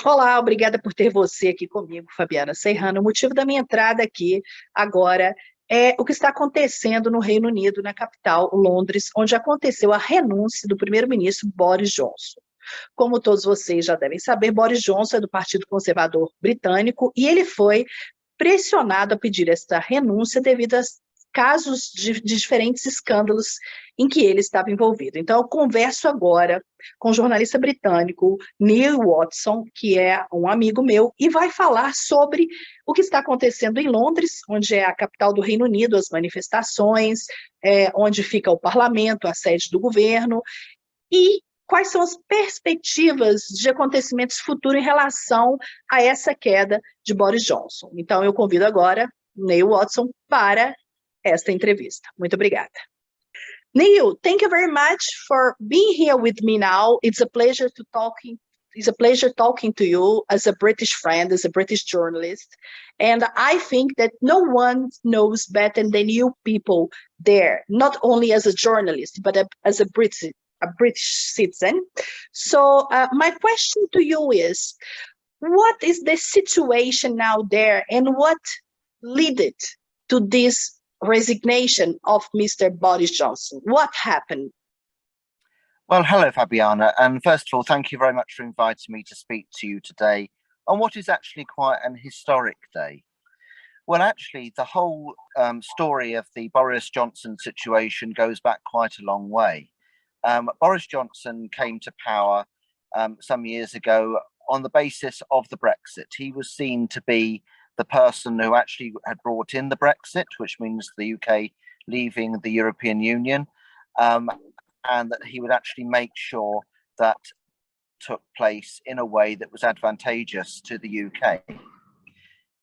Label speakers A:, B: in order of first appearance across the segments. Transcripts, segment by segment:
A: Olá, obrigada por ter você aqui comigo, Fabiana Serrano. O motivo da minha entrada aqui agora é o que está acontecendo no Reino Unido, na capital, Londres, onde aconteceu a renúncia do primeiro-ministro Boris Johnson. Como todos vocês já devem saber, Boris Johnson é do Partido Conservador Britânico e ele foi pressionado a pedir esta renúncia devido a casos de diferentes escândalos em que ele estava envolvido. Então, eu converso agora com o jornalista britânico Neil Watson, que é um amigo meu, e vai falar sobre o que está acontecendo em Londres, onde é a capital do Reino Unido, as manifestações, onde fica o parlamento, a sede do governo, e quais são as perspectivas de acontecimentos futuros em relação a essa queda de Boris Johnson. Então, eu convido agora Neil Watson para esta entrevista. Muito obrigada. Neil, thank you very much for being here with me now. It's a pleasure talking to you as a British friend, as a British journalist. And I think that no one knows better than you people there, not only as a journalist, but as a British citizen. So my question to you is, what is the situation now there and what led to this resignation of Mr. Boris Johnson? What happened?
B: Well, hello, Fabiana. And first of all, thank you very much for inviting me to speak to you today on what is actually quite an historic day. Well, actually, the whole story of the Boris Johnson situation goes back quite a long way. Boris Johnson came to power some years ago on the basis of the Brexit. He was seen to be the person who actually had brought in the Brexit, which means the UK leaving the European Union, and that he would actually make sure that took place in a way that was advantageous to the UK.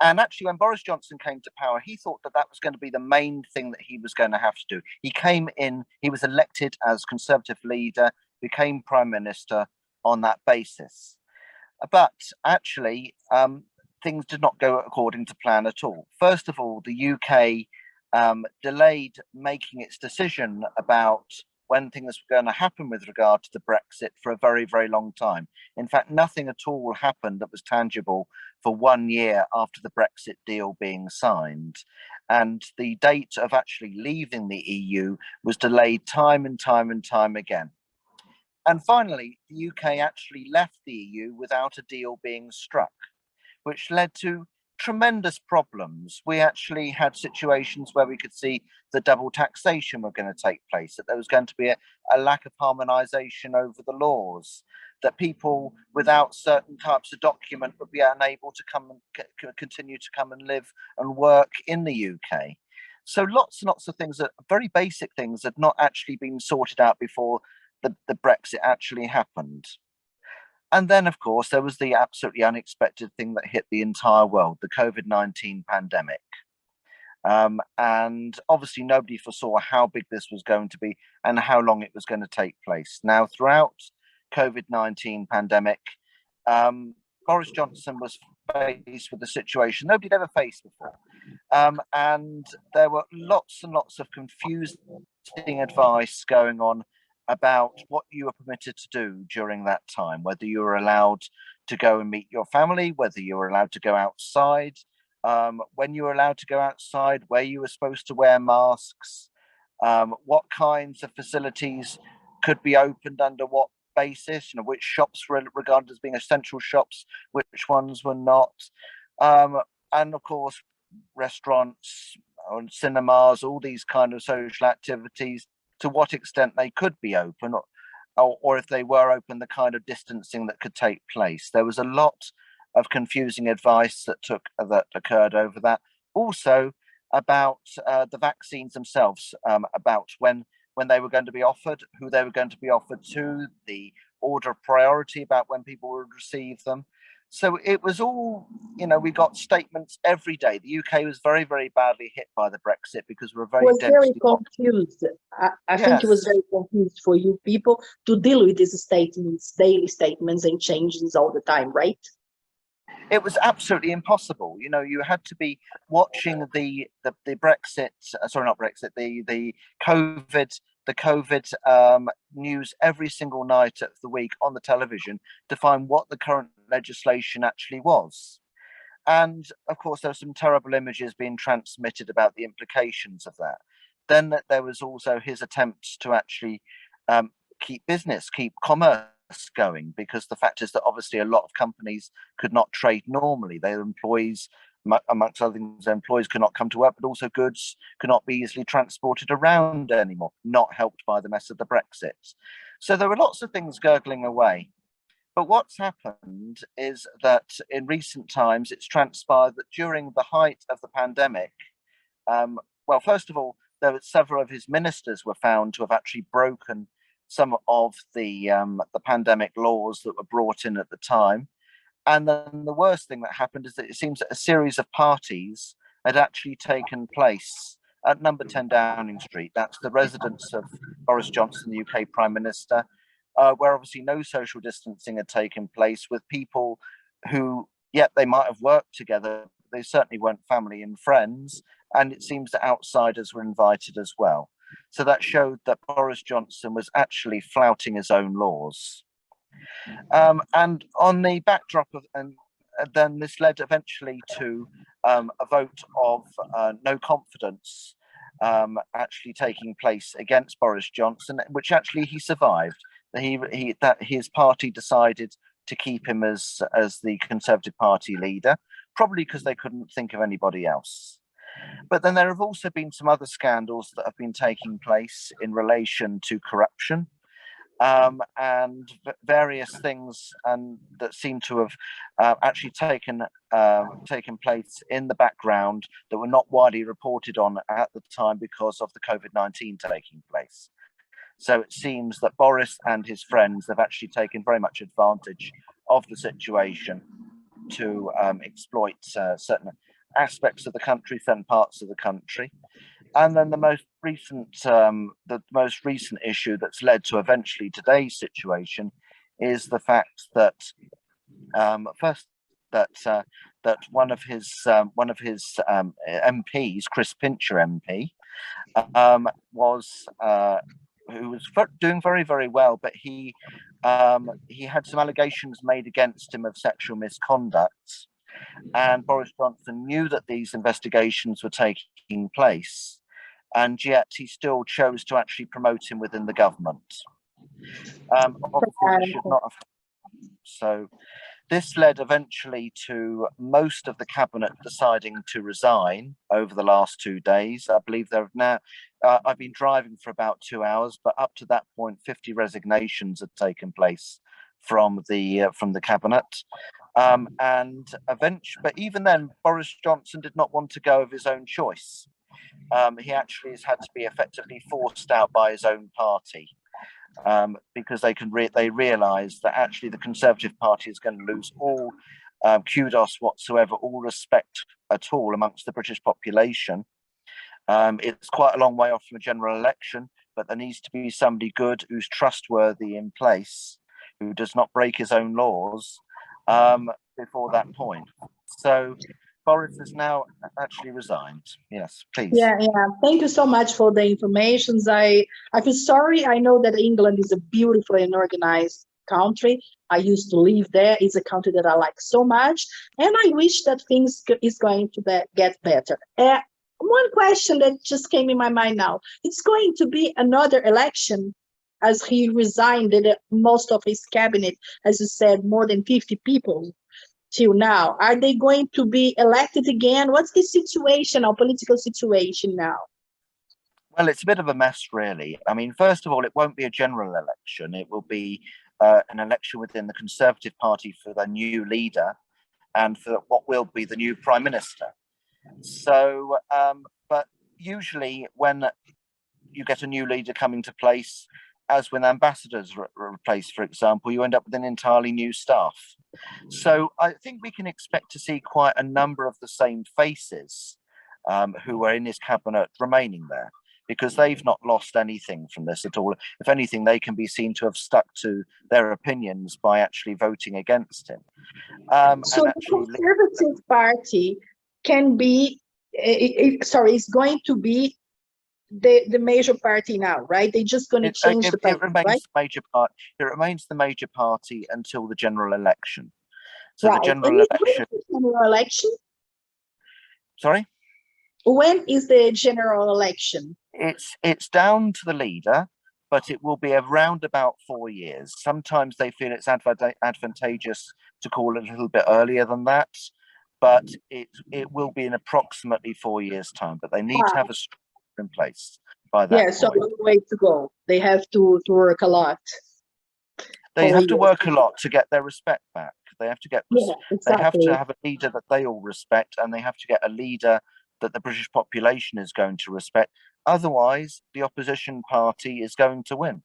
B: And actually, when Boris Johnson came to power, he thought that that was going to be the main thing that he was going to have to do. He came in, he was elected as Conservative leader, became Prime Minister on that basis. But actually, things did not go according to plan at all. First of all, the UK delayed making its decision about when things were going to happen with regard to the Brexit for a very, very long time. In fact, nothing at all happened that was tangible for 1 year after the Brexit deal being signed. And the date of actually leaving the EU was delayed time and time and time again. And finally, the UK actually left the EU without a deal being struck, which led to tremendous problems. We actually had situations where we could see the double taxation were going to take place, that there was going to be a lack of harmonisation over the laws, that people without certain types of document would be unable to come and continue to come and live and work in the UK. So lots and lots of things, that very basic things, had not actually been sorted out before the Brexit actually happened. And then, of course, there was the absolutely unexpected thing that hit the entire world, the COVID-19 pandemic. And obviously nobody foresaw how big this was going to be and how long it was going to take place. Now, throughout COVID-19 pandemic, Boris Johnson was faced with a situation nobody had ever faced before. And there were lots and lots of confusing advice going on about what you were permitted to do during that time, whether you were allowed to go and meet your family, whether you were allowed to go outside, when you were allowed to go outside, where you were supposed to wear masks, what kinds of facilities could be opened under what basis, which shops were regarded as being essential shops, which ones were not. And of course, restaurants and cinemas, all these kind of social activities, to what extent they could be open, or if they were open, the kind of distancing that could take place. There was a lot of confusing advice that occurred over that. Also about the vaccines themselves, about when they were going to be offered, who they were going to be offered to, the order of priority about when people would receive them. So it was all, we got statements every day. The UK was very, very badly hit by the Brexit because we're very
A: confused. I think it was very confused for you people to deal with these statements, daily statements and changes all the time, right?
B: It was absolutely impossible. You had to be watching the Brexit, sorry, not Brexit, the COVID news every single night of the week on the television to find what the current legislation actually was. And of course, there were some terrible images being transmitted about the implications of that. Then there was also his attempts to actually keep commerce going, because the fact is that obviously a lot of companies could not trade normally. Their employees, amongst other things, their employees could not come to work, but also goods could not be easily transported around anymore, not helped by the mess of the Brexit. So there were lots of things gurgling away. But what's happened is that in recent times, it's transpired that during the height of the pandemic, well, first of all, there were several of his ministers were found to have actually broken some of the pandemic laws that were brought in at the time. And then the worst thing that happened is that it seems that a series of parties had actually taken place at number 10 Downing Street. That's the residence of Boris Johnson, the UK Prime Minister, where obviously no social distancing had taken place, with people who, yet they might have worked together, they certainly weren't family and friends. And it seems that outsiders were invited as well. So that showed that Boris Johnson was actually flouting his own laws. And on the backdrop of, and then this led eventually to a vote of no confidence actually taking place against Boris Johnson, which actually he survived. That his party decided to keep him as the Conservative Party leader, probably because they couldn't think of anybody else. But then there have also been some other scandals that have been taking place in relation to corruption, and various things that seem to have actually taken place in the background that were not widely reported on at the time because of the COVID-19 taking place. So it seems that Boris and his friends have actually taken very much advantage of the situation to exploit certain aspects of the country, certain parts of the country. And then the most recent issue that's led to eventually today's situation is the fact that that one of his MPs, Chris Pincher MP, was who was doing very, very well, but he had some allegations made against him of sexual misconduct, and Boris Johnson knew that these investigations were taking place, and yet he still chose to actually promote him within the government. Obviously, this should not have. So this led eventually to most of the cabinet deciding to resign over the last 2 days. I believe there have now, I've been driving for about 2 hours, but up to that point, 50 resignations had taken place from the cabinet. And eventually, but even then, Boris Johnson did not want to go of his own choice. He actually has had to be effectively forced out by his own party. Because they realise that actually the Conservative Party is going to lose all kudos whatsoever, all respect at all amongst the British population. It's quite a long way off from a general election, but there needs to be somebody good who's trustworthy in place, who does not break his own laws before that point. So Boris has now actually resigned. Yes, please.
A: Yeah. Thank you so much for the information. I feel sorry. I know that England is a beautiful and organized country. I used to live there. It's a country that I like so much, and I wish that things is going to get better. One question that just came in my mind now: it's going to be another election, as he resigned most of his cabinet, as you said, more than 50 people. Till now, are they going to be elected again? What's the situation, our political situation now?
B: Well, it's a bit of a mess, really. I mean, first of all, it won't be a general election. It will be an election within the Conservative Party for the new leader and for what will be the new Prime Minister. So, but usually when you get a new leader coming to place, as when ambassadors are replaced, for example, you end up with an entirely new staff. So I think we can expect to see quite a number of the same faces who were in his cabinet remaining there, because they've not lost anything from this at all. If anything, they can be seen to have stuck to their opinions by actually voting against him.
A: So the Conservative Party can be, is going to be the major party now, right? They're just going to change the party,
B: it remains
A: right?
B: the major part. It remains the major party until the general election. So
A: Right.
B: the general election.
A: When is the general election?
B: Sorry?
A: When is the general election?
B: It's down to the leader, but it will be around about 4 years. Sometimes they feel it's advantageous to call it a little bit earlier than that, but it will be in approximately 4 years' time. But they need to have a structure in place by that point.
A: So long way to go. They have to work a lot.
B: They have to work a lot to get their respect back. They have to get. They have to have a leader that they all respect, and they have to get a leader that the British population is going to respect. Otherwise, the opposition party is going to win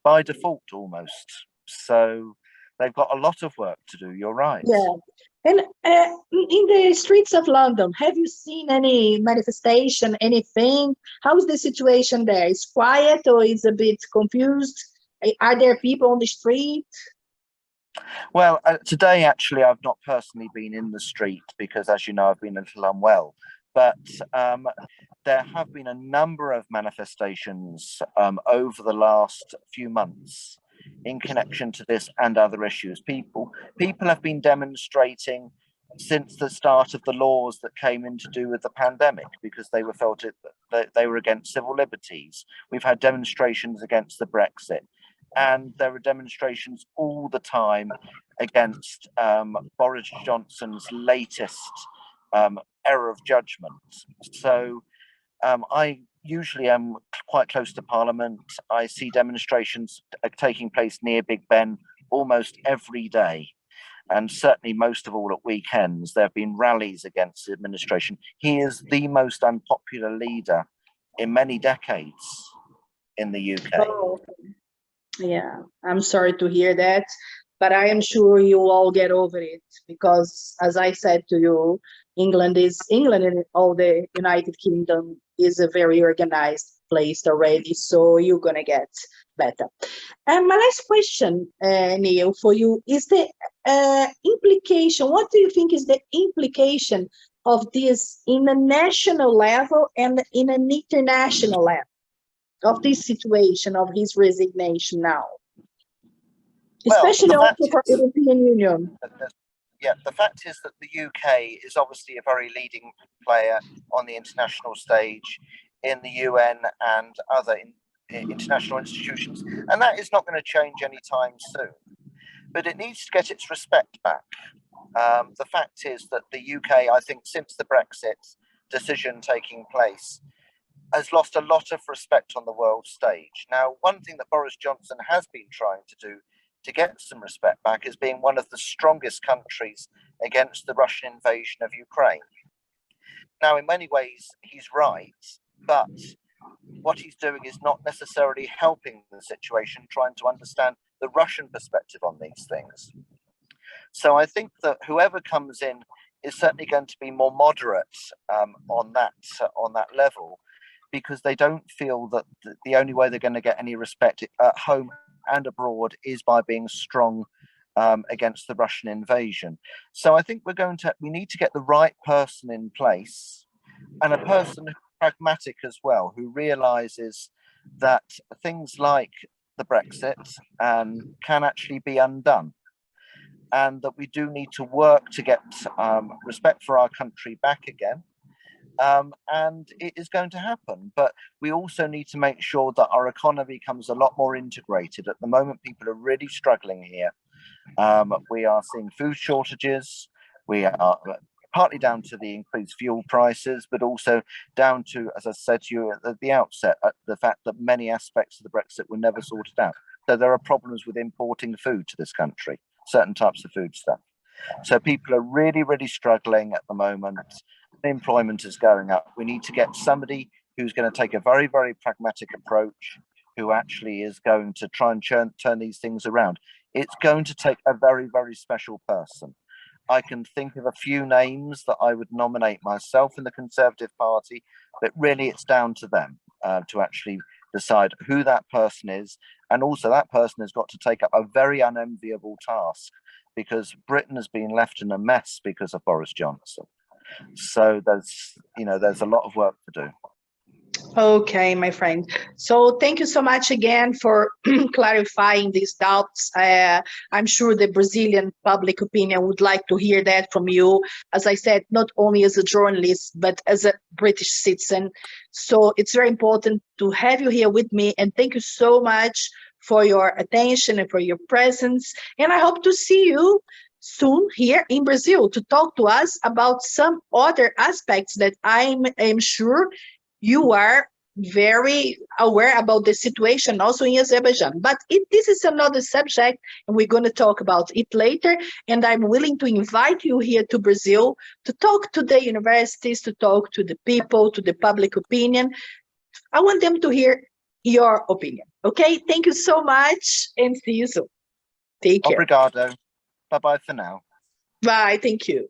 B: by default almost. So they've got a lot of work to do. You're right.
A: Yeah. And in the streets of London, have you seen any manifestation, anything? How is the situation there? Is quiet or is a bit confused? Are there people on the street?
B: Well, today, actually, I've not personally been in the street because, as you know, I've been a little unwell. But there have been a number of manifestations over the last few months in connection to this and other issues. People have been demonstrating since the start of the laws that came in to do with the pandemic because they felt that they were against civil liberties. We've had demonstrations against the Brexit. And there are demonstrations all the time against Boris Johnson's latest error of judgment. So I usually am quite close to Parliament. I see demonstrations taking place near Big Ben almost every day. And certainly most of all at weekends, there have been rallies against the administration. He is the most unpopular leader in many decades in the UK.
A: Oh. Yeah, I'm sorry to hear that, but I am sure you all get over it because, as I said to you, England and all the United Kingdom is a very organized place already, so you're gonna get better. And my last question, Neil, for you is the implication. What do you think is the implication of this in a national level and in an international level? Of this situation, of his resignation now, especially also for the European Union.
B: Yeah, the fact is that the UK is obviously a very leading player on the international stage in the UN and other international institutions, and that is not going to change anytime soon. But it needs to get its respect back. The fact is that the UK, I think, since the Brexit decision taking place, has lost a lot of respect on the world stage. Now, one thing that Boris Johnson has been trying to do to get some respect back is being one of the strongest countries against the Russian invasion of Ukraine. Now, in many ways, he's right, but what he's doing is not necessarily helping the situation, trying to understand the Russian perspective on these things. So I think that whoever comes in is certainly going to be more moderate on that level, because they don't feel that the only way they're going to get any respect at home and abroad is by being strong against the Russian invasion. So I think we need to get the right person in place, and a person who's pragmatic as well, who realizes that things like the Brexit can actually be undone, and that we do need to work to get respect for our country back again. And it is going to happen, but we also need to make sure that our economy becomes a lot more integrated. At the moment, people are really struggling here. We are seeing food shortages. We are partly down to the increased fuel prices, but also down to, as I said to you at the outset, the fact that many aspects of the Brexit were never sorted out. So there are problems with importing food to this country, certain types of food stuff. So people are really, really struggling at the moment. Employment is going up. We need to get somebody who's going to take a very, very pragmatic approach, who actually is going to try and turn these things around. It's going to take a very, very special person. I can think of a few names that I would nominate myself in the Conservative Party, but really it's down to them to actually decide who that person is. And also that person has got to take up a very unenviable task, because Britain has been left in a mess because of Boris Johnson. So there's a lot of work to do.
A: Okay, my friend. So thank you so much again for clarifying these doubts. I'm sure the Brazilian public opinion would like to hear that from you. As I said, not only as a journalist, but as a British citizen. So it's very important to have you here with me. And thank you so much for your attention and for your presence. And I hope to see you soon here in Brazil to talk to us about some other aspects that I'm sure you are very aware about the situation also in Azerbaijan. But this is another subject, and we're going to talk about it later. And I'm willing to invite you here to Brazil to talk to the universities, to talk to the people, to the public opinion. I want them to hear your opinion. Okay, thank you so much, and see you soon. Take care.
B: Obrigado. Bye-bye for now.
A: Bye, thank you.